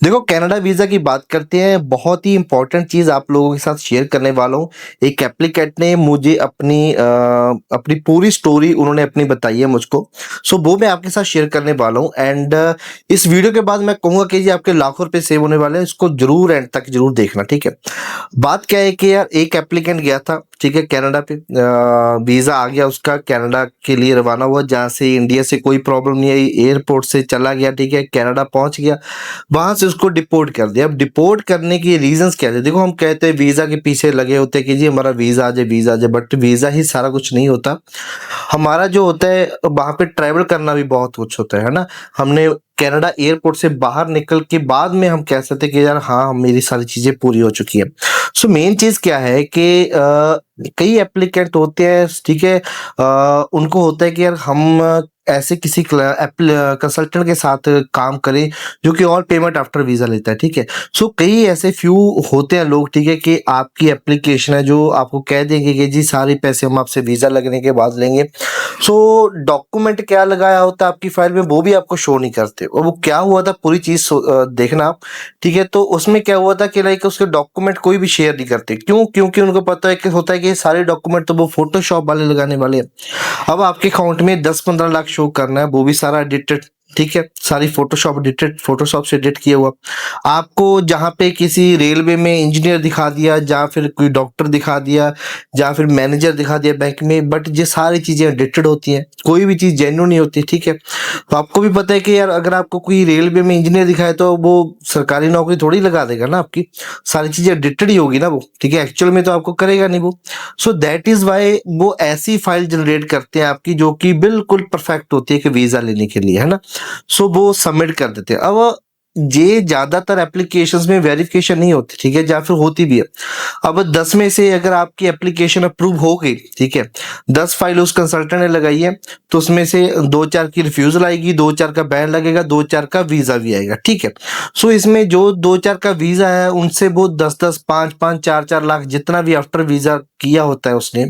देखो, Canada visa की बात करते हैं, बहुत ही इम्पोर्टेंट चीज़ आप लोगों के साथ शेयर करने वाला हूँ। एक एप्लीकेंट ने मुझे अपनी पूरी स्टोरी उन्होंने अपनी बताई है मुझको। सो वो मैं आपके साथ शेयर करने वाला हूँ एंड इस वीडियो के बाद मैं कहूँगा कि ये आपके लाखों रुपए सेव होने वाले हैं, इसको ज़रूर एंड तक ज़रूर देखना, ठीक है? बात क्या है कि यार एक एप्लीकेंट गया था, ठीक है, कनाडा पे वीज़ा आ गया उसका, कनाडा के लिए रवाना हुआ, जहाँ से इंडिया से कोई प्रॉब्लम नहीं आई, एयरपोर्ट से चला गया, ठीक है, कनाडा पहुँच गया। वहां से उसको डिपोर्ट कर दिया। अब डिपोर्ट करने के रीजंस क्या थे? देखो, हम कहते हैं वीजा के पीछे लगे होते हैं कि जी हमारा वीजा आ जाए, वीजा आ जाए, बट वीजा ही सारा कुछ नहीं होता। हमारा जो होता है वहां पे ट्रैवल करना भी बहुत कुछ होता है ना। हमने कनाडा एयरपोर्ट से बाहर निकल के बाद में हम कह सकते हैं कि यार हाँ, मेरी सारी चीजें पूरी हो चुकी है। सो मेन चीज क्या है कि कई एप्लीकेंट होते हैं, ठीक है, उनको होता है कि यार हम ऐसे किसी कंसल्टेंट के साथ काम करें जो कि और पेमेंट आफ्टर वीजा लेता है, ठीक है। सो कई ऐसे फ्यू होते हैं लोग, ठीक है, कि आपकी एप्लीकेशन है जो आपको कह देंगे कि जी सारे पैसे हम आपसे वीजा लगने के बाद लेंगे। सो डॉक्यूमेंट क्या लगाया होता है आपकी फाइल में वो भी आपको शो नहीं करते, और वो क्या हुआ था पूरी चीज देखना आप, ठीक है। तो उसमें क्या हुआ था कि लाइक उसके डॉक्यूमेंट कोई भी शेयर नहीं करते, क्यों? क्योंकि उनको पता है कि होता है कि ये सारे डॉक्यूमेंट तो वो फोटोशॉप वाले लगाने वाले हैं। अब आपके अकाउंट में 10-15 लाख शो करना है, वो भी सारा एडिटेड, ठीक है, सारी फोटोशॉप एडिटेड, फोटोशॉप से एडिट किया हुआ। आपको जहाँ पे किसी रेलवे में इंजीनियर दिखा दिया, जहाँ फिर कोई डॉक्टर दिखा दिया, जहाँ फिर मैनेजर दिखा दिया बैंक में, बट ये सारी चीजें एडिटेड होती हैं, कोई भी चीज जेन्युइन नहीं होती, ठीक है। तो आपको भी पता है कि यार अगर आपको कोई रेलवे में इंजीनियर दिखाए तो वो सरकारी नौकरी थोड़ी लगा देगा ना आपकी, सारी चीजें एडिटेड ही होगी ना वो, ठीक है, एक्चुअल में तो आपको करेगा नहीं वो। सो दैट इज वाई वो ऐसी फाइल जनरेट करते हैं आपकी जो कि बिल्कुल परफेक्ट होती है कि वीजा लेने के लिए, है ना। सो वो सबमिट कर देते हैं। अब ये ज्यादातर एप्लीकेशंस में वेरिफिकेशन नहीं होती, ठीक है, या फिर होती भी है। अब 10 में से अगर आपकी एप्लीकेशन अप्रूव हो गई, ठीक है, 10 फाइल उस कंसल्टेंट ने लगाई है, तो उसमें से 2-4 की रिफ्यूजल आएगी, 2-4 का बैन लगेगा, 2-4 का वीजा भी आएगा, ठीक है। सो इसमें जो 2-4 का वीजा है उनसे वो 10-10, 5-5, 4-4 लाख जितना भी आफ्टर वीजा किया होता है उसने,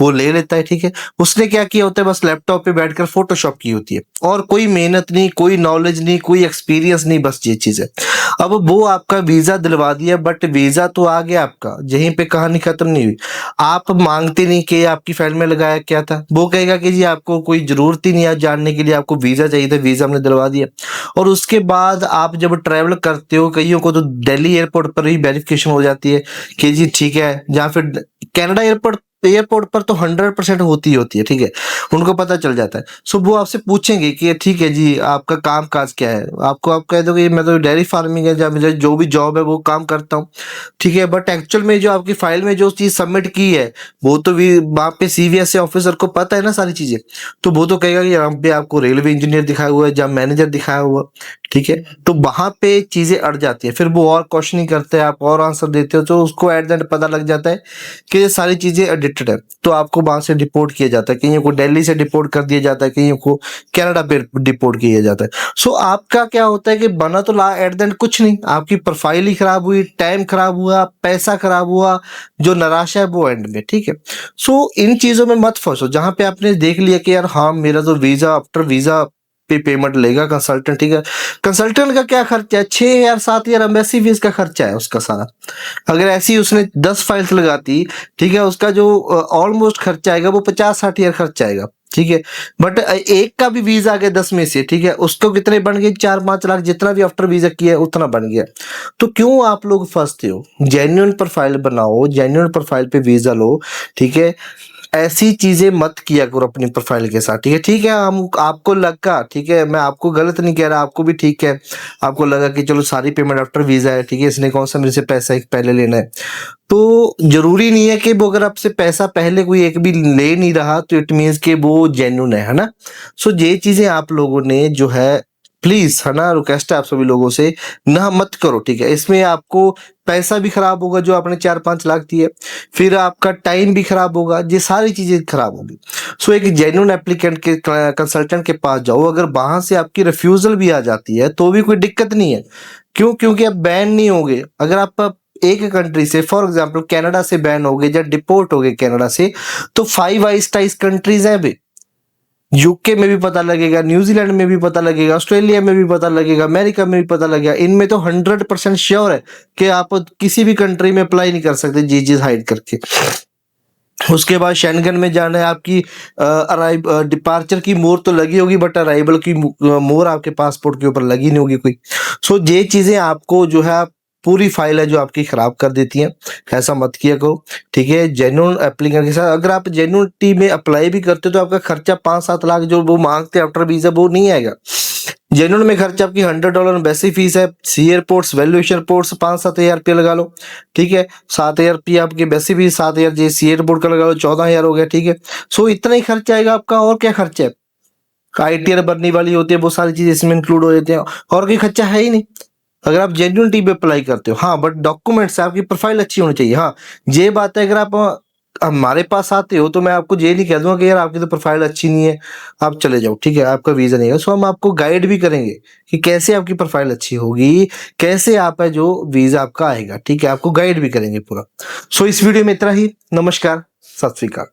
वो ले लेता है, ठीक है। उसने क्या किया होता है? बस लैपटॉप पे बैठकर फोटोशॉप की होती है, और कोई मेहनत नहीं, कोई नॉलेज नहीं, कोई एक्सपीरियंस नहीं, बस ये चीज है। अब वो आपका वीजा दिलवा दिया, बट वीजा तो आ गया आपका, यहीं पे कहानी खत्म नहीं हुई। आप मांगते नहीं कि आपकी फाइल में लगाया क्या था, वो कहेगा कि जी आपको कोई जरूरत ही नहीं है जानने के लिए, आपको वीजा चाहिए था, वीजा हमने दिलवा दिया। और उसके बाद आप जब ट्रैवल करते हो, कईयों को तो दिल्ली एयरपोर्ट पर ही वेरिफिकेशन हो जाती है कि जी ठीक है, या फिर कनाडा एयरपोर्ट एयरपोर्ट पर तो 100% होती है, ठीक है, उनको पता चल जाता है। सो वो आपसे पूछेंगे कि ठीक है जी, आपका काम काज क्या है, आपको आप कह दो कि मैं तो डेयरी फार्मिंग है, या मुझे जो भी जॉब है वो काम करता हूँ, ठीक है। बट एक्चुअल में जो आपकी फाइल में जो चीज सबमिट की है, वो तो भी वहाँ पे सीवीएसए ऑफिसर को पता है ना सारी चीजें। तो वो तो कहेगा कि यहाँ पे आपको रेलवे इंजीनियर दिखाया हुआ है, या मैनेजर दिखाया हुआ, ठीक है। तो वहां पे चीजें अड़ जाती है, फिर वो और क्वेश्चनिंग करते हैं, आप और आंसर देते हो, तो उसको एट द एंड पता लग जाता है कि ये सारी चीजें एडिटेड है। तो आपको वहां से डिपोर्ट किया जाता है, कहीं को दिल्ली से डिपोर्ट कर दिया जाता है, कहीं को कनाडा पे डिपोर्ट किया जाता है। सो आपका क्या होता है कि बना तो ला एट द एंड कुछ नहीं, आपकी प्रोफाइल ही खराब हुई, टाइम खराब हुआ, पैसा खराब हुआ, जो निराशा है वो एंड में, ठीक है। सो इन चीजों में मत फंसो, जहां पे आपने देख लिया कि यार हाँ, मेरा तो वीजा आफ्टर वीजा पे पेमेंट लेगा कंसल्टेंट, ठीक है। कंसल्टेंट का क्या खर्चा है? 6,000 7,000 एम्बेसी फीस का खर्चा है उसका सारा। अगर ऐसी उसने 10 फाइल्स लगाती, ठीक है, उसका जो ऑलमोस्ट खर्चा आएगा वो 50-60 हजार खर्चा आएगा, ठीक है। बट एक का भी वीजा आ गया 10 में से, ठीक है, उसको कितने बन गए? 4-5 लाख, जितना भी आफ्टर वीजा किया है उतना बन गया। तो क्यों आप लोग फंसते हो? जेन्युइन प्रोफाइल बनाओ, जेन्युइन प्रोफाइल पे वीजा लो, ठीक है। ऐसी चीजें मत किया करो अपनी प्रोफाइल के साथ, ठीक है। ठीक है, हम आपको लगा, ठीक है, मैं आपको गलत नहीं कह रहा, आपको भी ठीक है, आपको लगा कि चलो सारी पेमेंट आफ्टर वीजा है, ठीक है, इसने कौन सा मेरे से पैसा एक पहले लेना है। तो जरूरी नहीं है कि वो अगर आपसे पैसा पहले कोई एक भी ले नहीं रहा तो इट मीन्स कि वो जेन्युइन है ना। सो ये चीजें आप लोगों ने जो है, प्लीज, है ना, रिक्वेस्ट है आप सभी लोगों से, ना मत करो, ठीक है। इसमें आपको पैसा भी खराब होगा जो आपने 4-5 लाख दिए, फिर आपका टाइम भी खराब होगा, ये सारी चीजें खराब होगी। सो एक जेन्युइन एप्लीकेंट के कंसल्टेंट के पास जाओ, अगर वहां से आपकी रिफ्यूजल भी आ जाती है तो भी कोई दिक्कत नहीं है। क्यों? क्योंकि आप बैन नहीं होगे। अगर आप एक कंट्री से, फॉर एग्जांपल कनाडा से बैन हो गए या डिपोर्ट हो गए कनाडा से, तो 5 आइस कंट्रीज हैं वे, यूके में भी पता लगेगा, न्यूजीलैंड में भी पता लगेगा, ऑस्ट्रेलिया में भी पता लगेगा, अमेरिका में भी पता लगेगा। इनमें तो 100% श्योर है कि आप किसी भी कंट्री में अप्लाई नहीं कर सकते ये चीज हाइड करके। उसके बाद शेंगन में जाना है, आपकी डिपार्चर की मोहर तो लगी होगी, बट अराइवल की मोहर आपके पासपोर्ट के ऊपर लगी नहीं होगी कोई। सो ये चीजें आपको जो है पूरी फाइल है जो आपकी खराब कर देती हैं, ऐसा मत किया करो, ठीक है। जेन्युइन एप्लीकेंट के साथ अगर आप जेन्युइनिटी में अप्लाई भी करते हो तो आपका खर्चा 5-7 लाख जो वो मांगते हैं आफ्टर वीजा वो नहीं आएगा। जेन्युइन में खर्चा आपकी $100 बेसिक फीस है, सी एयरपोर्ट्स वैल्यूएशन एयरपोर्ट्स 5-7 हज़ार रुपये लगा लो, ठीक है। 7,000 रुपये आपकी बेसिक फीस, 7,000 जे सी एयरपोर्ट का लगा लो, 14,000 हो गया, ठीक है। सो इतना ही खर्चा आएगा आपका, और क्या खर्चा है। ITR भरने वाली होती है, वो सारी चीजें इसमें इंक्लूड हो जाते हैं, और कोई खर्चा है ही नहीं अगर आप जेन्युइनिटी पे अप्लाई करते हो। हाँ, बट डॉक्यूमेंट्स आपकी प्रोफाइल अच्छी होनी चाहिए। हाँ, ये बात है, अगर आप हमारे पास आते हो तो मैं आपको ये नहीं कह दूंगा कि यार आपकी तो प्रोफाइल अच्छी नहीं है, आप चले जाओ, ठीक है, आपका वीजा नहीं है। सो हम आपको गाइड भी करेंगे कि कैसे आपकी प्रोफाइल अच्छी होगी, कैसे आप है जो वीजा आपका आएगा, ठीक है, आपको गाइड भी करेंगे पूरा। सो इस वीडियो में इतना ही। नमस्कार, सत श्री अकाल।